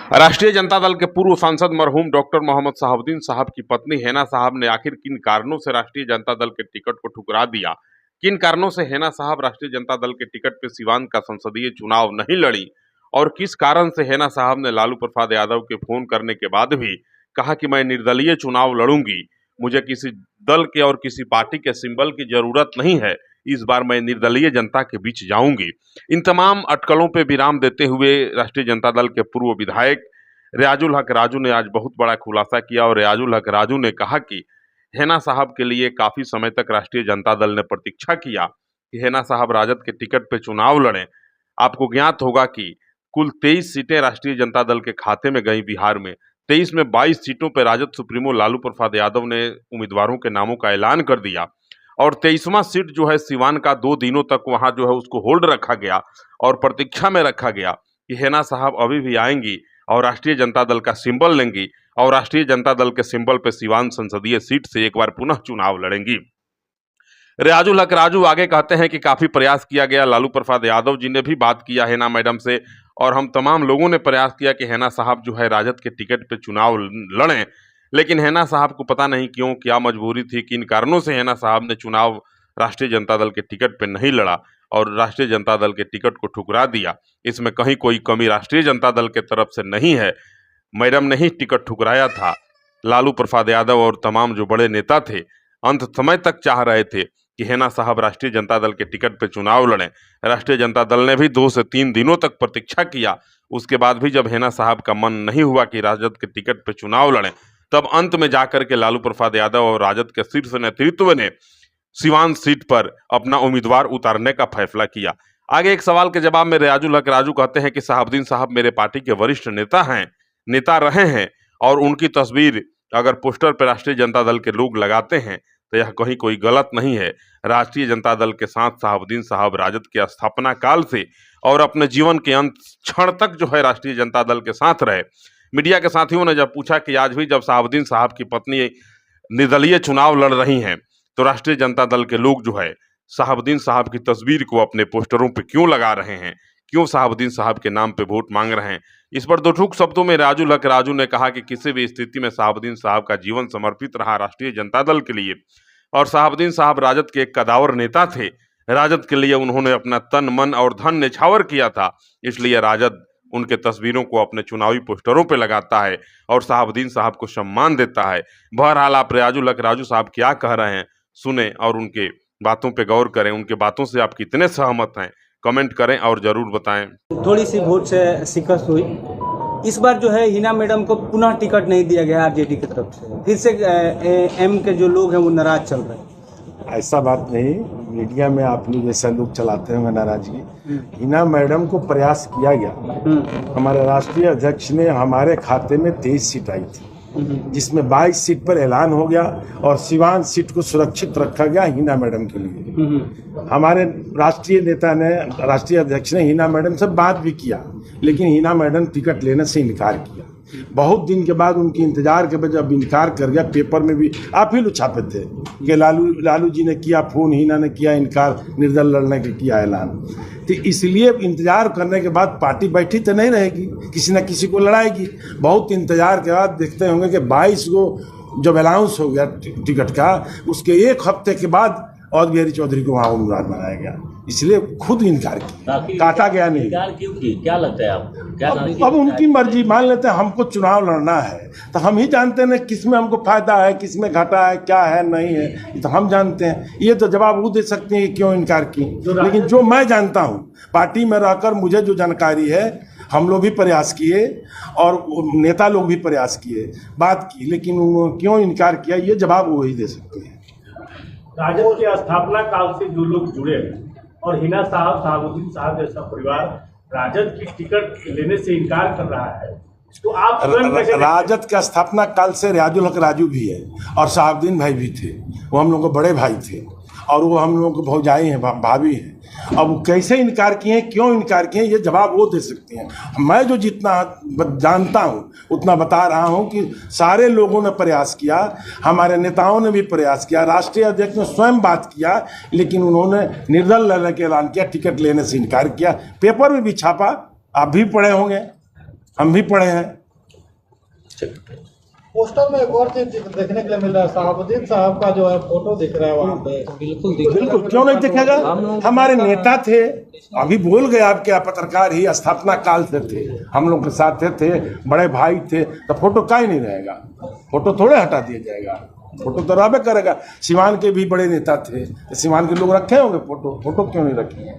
राष्ट्रीय जनता दल के पूर्व सांसद मरहूम डॉक्टर मोहम्मद शहाबुद्दीन साहब की पत्नी हेना साहब ने आखिर किन कारणों से राष्ट्रीय जनता दल के टिकट को ठुकरा दिया। किन कारणों से हेना साहब राष्ट्रीय जनता दल के टिकट पर सीवान का संसदीय चुनाव नहीं लड़ी और किस कारण से हेना साहब ने लालू प्रसाद यादव के फोन करने के बाद भी कहा कि मैं निर्दलीय चुनाव लड़ूंगी, मुझे किसी दल के और किसी पार्टी के सिंबल की जरूरत नहीं है, इस बार मैं निर्दलीय जनता के बीच जाऊंगी। इन तमाम अटकलों पर विराम देते हुए राष्ट्रीय जनता दल के पूर्व विधायक रियाजुल हक राजू ने आज बहुत बड़ा खुलासा किया और रियाजुल हक राजू ने कहा कि हेना साहब के लिए काफी समय तक राष्ट्रीय जनता दल ने प्रतीक्षा किया कि हेना साहब राजद के टिकट पे चुनाव लड़ें। आपको ज्ञात होगा कि कुल 23 सीटें राष्ट्रीय जनता दल के खाते में गई बिहार में। 23 में 22 सीटों पर राजद सुप्रीमो लालू प्रसाद यादव ने उम्मीदवारों के नामों का ऐलान कर दिया और 23वां सीट जो है सिवान का 2 दिनों तक वहां जो है उसको होल्ड रखा गया और प्रतीक्षा में रखा गया कि हेना साहब अभी भी आएंगी और राष्ट्रीय जनता दल का सिंबल लेंगी और राष्ट्रीय जनता दल के सिंबल पर सिवान संसदीय सीट से एक बार पुनः चुनाव लड़ेंगी। रियाजुल हक राजू आगे कहते हैं कि काफी प्रयास किया गया, लालू प्रसाद यादव जी ने भी बात किया हेना मैडम से और हम तमाम लोगों ने प्रयास किया कि हेना साहब जो है राजद के टिकट पे चुनाव लड़ें, लेकिन हेना साहब को पता नहीं क्यों क्या मजबूरी थी, किन कारणों से हेना साहब ने चुनाव राष्ट्रीय जनता दल के टिकट पे नहीं लड़ा और राष्ट्रीय जनता दल के टिकट को ठुकरा दिया। इसमें कहीं कोई कमी राष्ट्रीय जनता दल के तरफ से नहीं है, मैडम ने ही टिकट ठुकराया था। लालू प्रसाद यादव और तमाम जो बड़े नेता थे अंत समय तक चाह रहे थे कि हेना साहब राष्ट्रीय जनता दल के टिकट पे चुनाव लड़ें। राष्ट्रीय जनता दल ने भी 2 से 3 दिनों तक प्रतीक्षा किया, उसके बाद भी जब हेना साहब का मन नहीं हुआ कि राजद के टिकट पे चुनाव लड़ें, तब अंत में जाकर के लालू प्रसाद यादव और राजद के शीर्ष नेतृत्व ने सिवान सीट पर अपना उम्मीदवार उतारने का फैसला किया। आगे एक सवाल के जवाब में रियाजुल हक राजू कहते हैं कि शहाबुद्दीन साहब मेरे पार्टी के वरिष्ठ नेता रहे हैं और उनकी तस्वीर अगर पोस्टर पर राष्ट्रीय जनता दल के लोग लगाते हैं तो यह कहीं कोई गलत नहीं है। राष्ट्रीय जनता दल के साथ शहाबुद्दीन साहब राजद के स्थापना काल से और अपने जीवन के अंत क्षण तक जो है राष्ट्रीय जनता दल के साथ रहे। मीडिया के साथियों ने जब पूछा कि आज भी जब शहाबुद्दीन साहब की पत्नी निर्दलीय चुनाव लड़ रही हैं तो राष्ट्रीय जनता दल के लोग जो है शहाबुद्दीन साहब की तस्वीर को अपने पोस्टरों पे क्यों लगा रहे हैं, क्यों शहाबुद्दीन साहब के नाम पे वोट मांग रहे हैं, इस पर दो टूक शब्दों में रियाजुल हक राजू ने कहा कि किसी भी स्थिति में शहाबुद्दीन साहब का जीवन समर्पित रहा राष्ट्रीय जनता दल के लिए और शहाबुद्दीन साहब राजद के एक कदावर नेता थे। राजद के लिए उन्होंने अपना तन मन और धन न्यौछावर किया था, इसलिए राजद उनके तस्वीरों को अपने चुनावी पोस्टरों पे लगाता है और शहाबुद्दीन साहब को सम्मान देता है। बहरहाल आप रियाजुल हक राजू साहब क्या कह रहे हैं सुने और उनके बातों पे गौर करें, उनके बातों से आप कितने सहमत हैं कमेंट करें और जरूर बताएं। थोड़ी सी वोट से शिकस्त हुई। इस बार जो है हिना मैडम को पुनः टिकट नहीं दिया गया आरजेडी की तरफ से, फिर से एम के जो लोग हैं वो नाराज चल रहे हैं। ऐसा बात नहीं, मीडिया में आप लोग जैसा लोग चलाते होंगे नाराजगी। हिना मैडम को प्रयास किया गया, हमारे राष्ट्रीय अध्यक्ष ने हमारे खाते में 23 सीट आई थी जिसमें 22 सीट पर ऐलान हो गया और सिवान सीट को सुरक्षित रखा गया हिना मैडम के लिए। हमारे राष्ट्रीय नेता ने, राष्ट्रीय अध्यक्ष ने हिना मैडम से बात भी किया, लेकिन हिना मैडम टिकट लेने से इनकार किया। बहुत दिन के बाद उनकी इंतजार के बाद जब इनकार कर गया, पेपर में भी आप ही लोग छापे थे कि लालू जी ने किया फोन, हिना ने किया इनकार, निर्दल लड़ने के किया ऐलान। तो इसलिए इंतजार करने के बाद पार्टी बैठी तो नहीं रहेगी, किसी न किसी को लड़ाएगी। बहुत इंतजार के बाद देखते होंगे कि 22 को जब अनाउंस हो गया टिकट का, उसके 1 हफ्ते के बाद और बिहारी चौधरी को वहाँ उम्मीदवार बनाया गया, इसलिए खुद इनकार किया, काटा गया नहीं। क्यों की? क्या लगता है आपको? अब उनकी मर्जी, मान लेते हैं हमको चुनाव लड़ना है तो हम ही जानते हैं किस में हमको फायदा है, किस में घाटा है, क्या है नहीं है, ये तो हम जानते हैं। ये तो जवाब वो दे सकते हैं क्यों इनकार की, लेकिन जो मैं जानता हूँ पार्टी में रहकर मुझे जो जानकारी है, हम लोग भी प्रयास किए और नेता लोग भी प्रयास किए, बात की, लेकिन क्यों इनकार किया ये जवाब वो ही दे सकते हैं। राजद के स्थापना काल से जो लोग जुड़े हैं और हिना साहब, शहाबुद्दीन साहब जैसा परिवार राजद की टिकट लेने से इनकार कर रहा है, तो आप राजद का स्थापना काल से रियाजुल हक राजू भी है और शहाबुद्दीन भाई भी थे, वो हम लोग के बड़े भाई थे और वो हम लोग के भौजाई हैं, भाभी हैं। अब वो कैसे इनकार किए, क्यों इनकार किए, ये जवाब वो दे सकते हैं। मैं जो जितना जानता हूँ उतना बता रहा हूँ कि सारे लोगों ने प्रयास किया, हमारे नेताओं ने भी प्रयास किया, राष्ट्रीय अध्यक्ष ने स्वयं बात किया, लेकिन उन्होंने निर्दल लड़ने का ऐलान किया, टिकट लेने से इनकार किया, पेपर में भी छापा, आप भी पढ़े होंगे। हम भी पढ़े हैं। पोस्टर में एक और चीज देखने के लिए मिल रहा है, शहाबुद्दीन साहब का जो है फोटो दिख रहा है वहाँ पे। बिल्कुल, क्यों नहीं दिखेगा? हमारे नेता थे, अभी बोल गए आपके पत्रकार ही स्थापना काल से थे, हम लोग के साथ थे, बड़े भाई थे, तो फोटो का ही नहीं रहेगा? फोटो थोड़े हटा दिया जाएगा, फोटो तो रहबे करेगा। सिवान के भी बड़े नेता थे, तो सिवान के लोग रखे होंगे फोटो, फोटो क्यों नहीं रखेंगे?